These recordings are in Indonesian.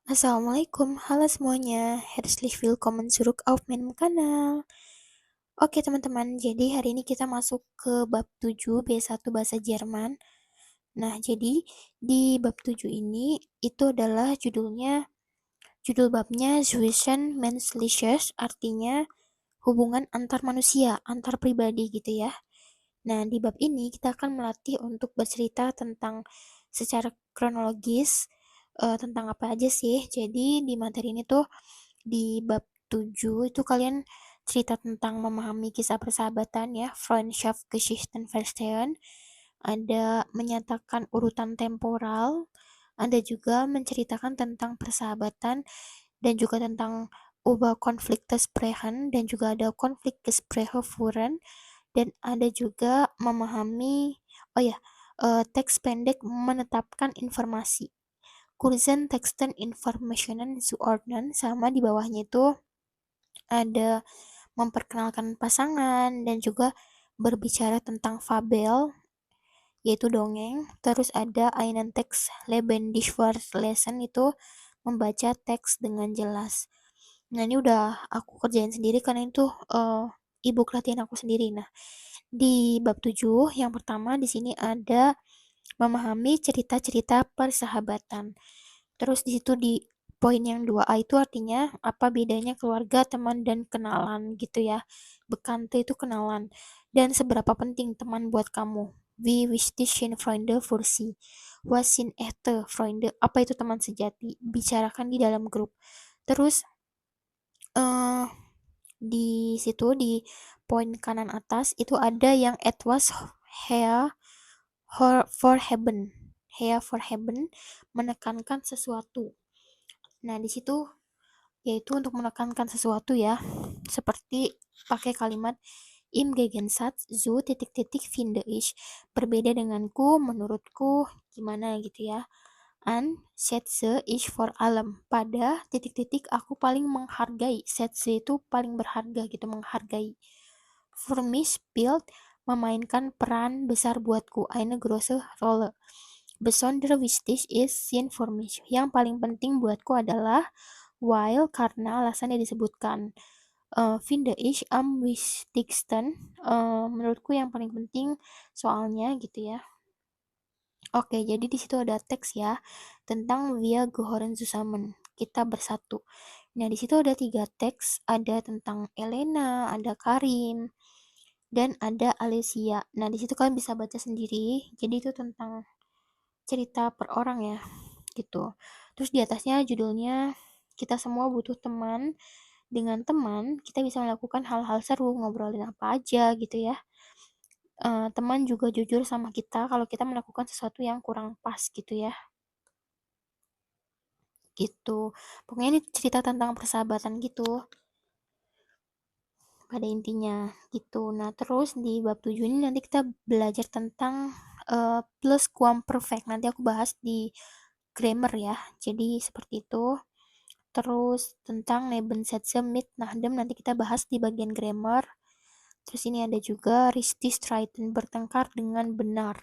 Assalamualaikum, halo semuanya. Herzlich willkommen zurück auf meinem Kanal. Oke teman-teman, jadi hari ini kita masuk ke bab 7 B1 Bahasa Jerman. Nah, jadi di bab 7 ini itu adalah judul babnya Zwischen Menschliches, artinya hubungan antar manusia, antar pribadi gitu ya. Nah, di bab ini kita akan melatih untuk bercerita tentang secara kronologis tentang apa aja sih. Jadi di materi ini tuh di bab 7 itu kalian cerita tentang memahami kisah persahabatan ya, Freundschaft Geschichten verstehen, ada menyatakan urutan temporal, ada juga menceritakan tentang persahabatan dan juga tentang über Konflikte sprechen dan juga ada Konfliktgespräche führen dan ada juga memahami oh ya, teks pendek menetapkan informasi. Kursen Texten Informationen zuordnen sama di bawahnya itu ada memperkenalkan pasangan dan juga berbicara tentang fabel yaitu dongeng. Terus ada einen Text lebendig vorlesen itu membaca teks dengan jelas. Nah, ini udah aku kerjain sendiri karena itu e-book latihan aku sendiri. Nah, di bab 7 yang pertama di sini ada memahami cerita-cerita persahabatan. Terus di situ di poin yang 2A itu artinya apa bedanya keluarga, teman, dan kenalan gitu ya. Bekannte itu kenalan. Dan seberapa penting teman buat kamu. Wie wichtig sind Freunde für Sie? Was sind echte Freunde? Apa itu teman sejati? Bicarakan di dalam grup. Terus eh di situ di poin kanan atas itu ada yang etwas her for heaven. Here for heaven menekankan sesuatu. Nah, di situ yaitu untuk menekankan sesuatu ya. Seperti pakai kalimat im Gegensatz zu titik-titik finde ich. Berbeda denganku, menurutku gimana gitu ya. An setze ich vor allem. Pada titik-titik aku paling menghargai. Setze itu paling berharga gitu, menghargai. Für mich spielt memainkan peran besar buatku. Eine große Rolle. Besonders wichtig ist sind für mich. Yang paling penting buatku adalah while karena alasan yang disebutkan. Finde ich am wichtigsten. Menurutku yang paling penting soalnya gitu ya. Oke, jadi di situ ada teks ya tentang wir gehören zusammen. Kita bersatu. Nah, di situ ada 3 teks, ada tentang Elena, ada Karin, dan ada Alicia. Nah, di situ kalian bisa baca sendiri. Jadi itu tentang cerita per orang ya, gitu. Terus di atasnya judulnya kita semua butuh teman. Dengan teman, kita bisa melakukan hal-hal seru, ngobrolin apa aja gitu ya. Teman juga jujur sama kita kalau kita melakukan sesuatu yang kurang pas gitu ya. Gitu. Pokoknya ini cerita tentang persahabatan gitu pada intinya gitu. Nah, terus di bab 7 ini nanti kita belajar tentang plus perfect. Nanti aku bahas di grammar ya. Jadi seperti itu. Terus tentang Nebensätze mit Nachdem nanti kita bahas di bagian grammar. Terus ini ada juga richtig streiten, bertengkar dengan benar.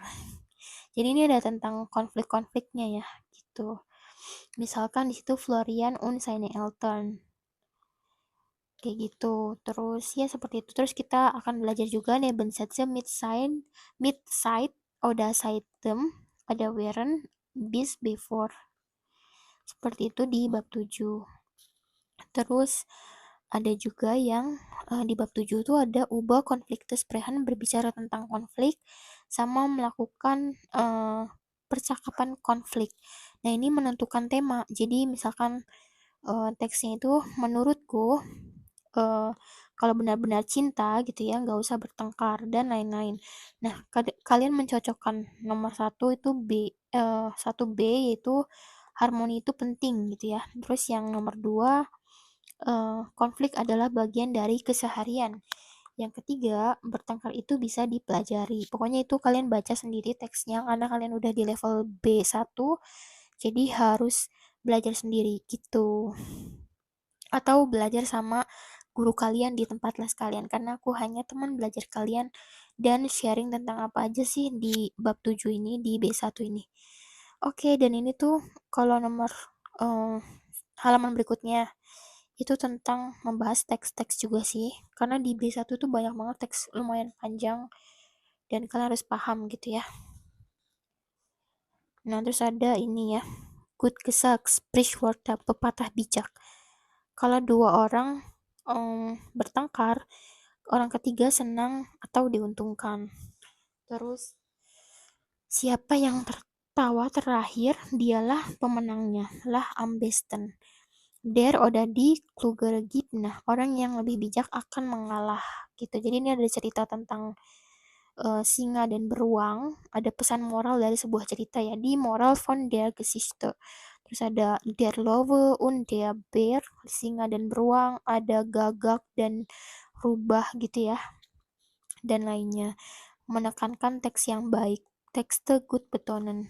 Jadi ini ada tentang konflik-konfliknya ya, gitu. Misalkan di situ Florian und seine Eltern. Kayak gitu. Terus ya seperti itu. Terus kita akan belajar juga Nebensätze mit seit oder seitdem, ada während, bis, before. Seperti itu di bab 7. Terus ada juga yang di bab 7 itu ada ubah konflik sprechen, berbicara tentang konflik sama melakukan percakapan konflik. Nah, ini menentukan tema. Jadi misalkan teksnya itu menurutku eh, kalau benar-benar cinta gitu ya nggak usah bertengkar dan lain-lain. Nah, kalian mencocokkan nomor satu itu satu B yaitu harmoni itu penting gitu ya. Terus yang nomor dua konflik adalah bagian dari keseharian. Yang ketiga, bertengkar itu bisa dipelajari. Pokoknya itu kalian baca sendiri teksnya karena kalian udah di level B1, jadi harus belajar sendiri gitu. Atau belajar sama guru kalian di tempat les kalian karena aku hanya teman belajar kalian dan sharing tentang apa aja sih di bab 7 ini di B1 ini. Oke, dan ini tuh kalau nomor eh, halaman berikutnya itu tentang membahas teks-teks juga sih, karena di B1 tuh banyak banget teks lumayan panjang dan kalian harus paham gitu ya. Nah, terus ada ini ya, good gesag, sprichwörter, pepatah bijak. Kalau dua orang bertengkar, orang ketiga senang atau diuntungkan. Terus siapa yang tertawa terakhir dialah pemenangnya, lah am besten. Der oder die klugere gibt, nah orang yang lebih bijak akan mengalah gitu. Jadi ini ada cerita tentang singa dan beruang, ada pesan moral dari sebuah cerita ya, di Moral von der Geschichte. Terus ada Der Löwe und der Bär, singa dan beruang, ada gagak dan rubah gitu ya, dan lainnya. Menekankan teks yang baik, tekste gut betonen.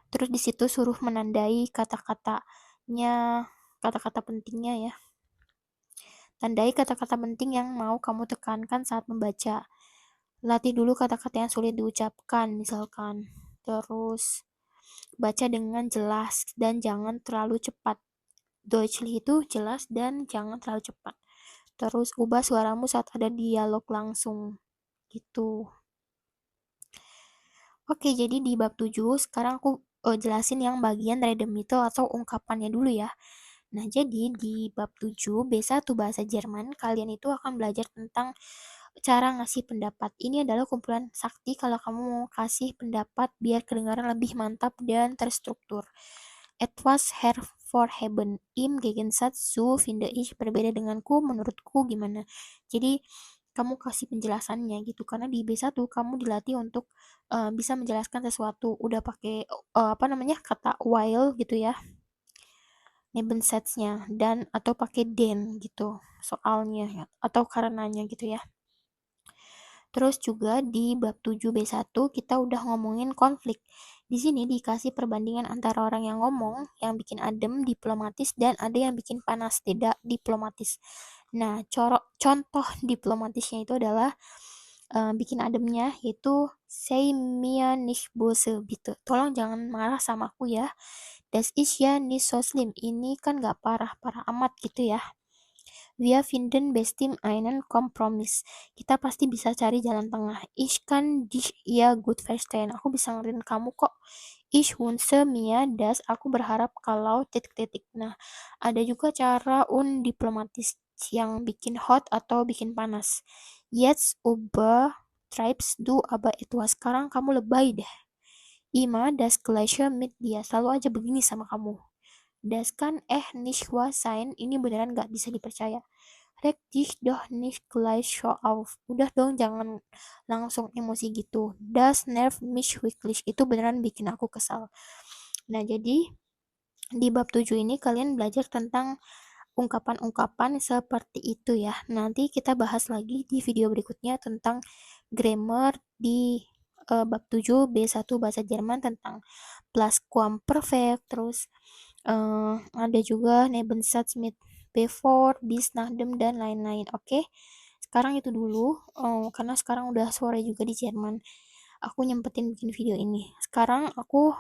Terus di situ suruh menandai kata-katanya, kata-kata pentingnya ya. Tandai kata-kata penting yang mau kamu tekankan saat membaca. Latih dulu kata-kata yang sulit diucapkan, misalkan. Terus baca dengan jelas dan jangan terlalu cepat. Deutlich itu jelas dan jangan terlalu cepat. Terus ubah suaramu saat ada dialog langsung. Gitu. Oke, jadi di bab 7 sekarang aku jelasin yang bagian redemital atau ungkapannya dulu ya. Nah, jadi di bab 7 B1 bahasa Jerman, kalian itu akan belajar tentang cara ngasih pendapat. Ini adalah kumpulan sakti kalau kamu mau kasih pendapat biar kedengaran lebih mantap dan terstruktur. Etwas hervorheben, im Gegensatz zu finde ich, berbeda denganku, menurutku gimana. Jadi kamu kasih penjelasannya gitu, karena di B1 kamu dilatih untuk bisa menjelaskan sesuatu udah pakai apa namanya, kata while gitu ya, Nebensätznya, dan atau pakai den gitu soalnya ya, atau karenanya gitu ya. Terus juga di bab 7B1 kita udah ngomongin konflik. Di sini dikasih perbandingan antara orang yang ngomong, yang bikin adem, diplomatis, dan ada yang bikin panas, tidak diplomatis. Nah, contoh diplomatisnya itu adalah bikin ademnya, yaitu sei mir nicht böse, gitu. Tolong jangan marah sama aku ya. Das ist ja nicht so schlimm. Ini kan gak parah-parah amat gitu ya. Wir finden bestimmt einen Kompromiss. Kita pasti bisa cari jalan tengah. Ich kann dich ja gut verstehen. Aku bisa ngertiin kamu kok. Ich wünsche mir das. Aku berharap kalau titik-titik. Nah, ada juga cara diplomatis yang bikin hot atau bikin panas. Jetzt übertreibst du aber etwas. Sekarang kamu lebay deh. Ima das gleiche mit dir. Selalu aja begini sama kamu. Das kann nicht wahr sein. Ini beneran gak bisa dipercaya. Reg dich doch nicht gleich so auf. Udah dong, jangan langsung emosi gitu. Das nervt mich wirklich. Itu beneran bikin aku kesal. Nah, jadi di bab 7 ini kalian belajar tentang ungkapan-ungkapan seperti itu ya. Nanti kita bahas lagi di video berikutnya tentang grammar di bab 7 B1 bahasa Jerman, tentang Plusquamperfekt, terus ada juga Nebensatz mit before, bis, nachdem, dan lain-lain. Oke, sekarang itu dulu, karena sekarang udah sore juga di Jerman. Aku nyempetin bikin video ini. Sekarang aku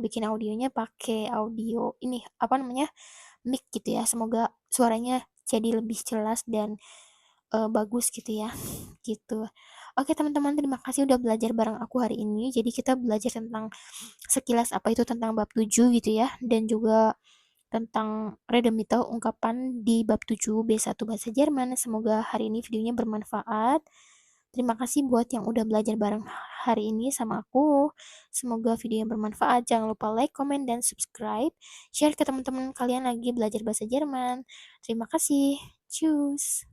bikin audionya pakai audio ini, apa namanya, mic gitu ya. Semoga suaranya jadi lebih jelas dan bagus gitu ya, gitu. Oke teman-teman, terima kasih udah belajar bareng aku hari ini. Jadi kita belajar tentang sekilas apa itu tentang bab 7 gitu ya, dan juga tentang Redemital ungkapan di bab 7 B1 bahasa Jerman. Semoga hari ini videonya bermanfaat. Terima kasih buat yang udah belajar bareng hari ini sama aku. Semoga video yang bermanfaat. Jangan lupa like, comment, dan subscribe. Share ke teman-teman kalian lagi belajar bahasa Jerman. Terima kasih. Tschüss.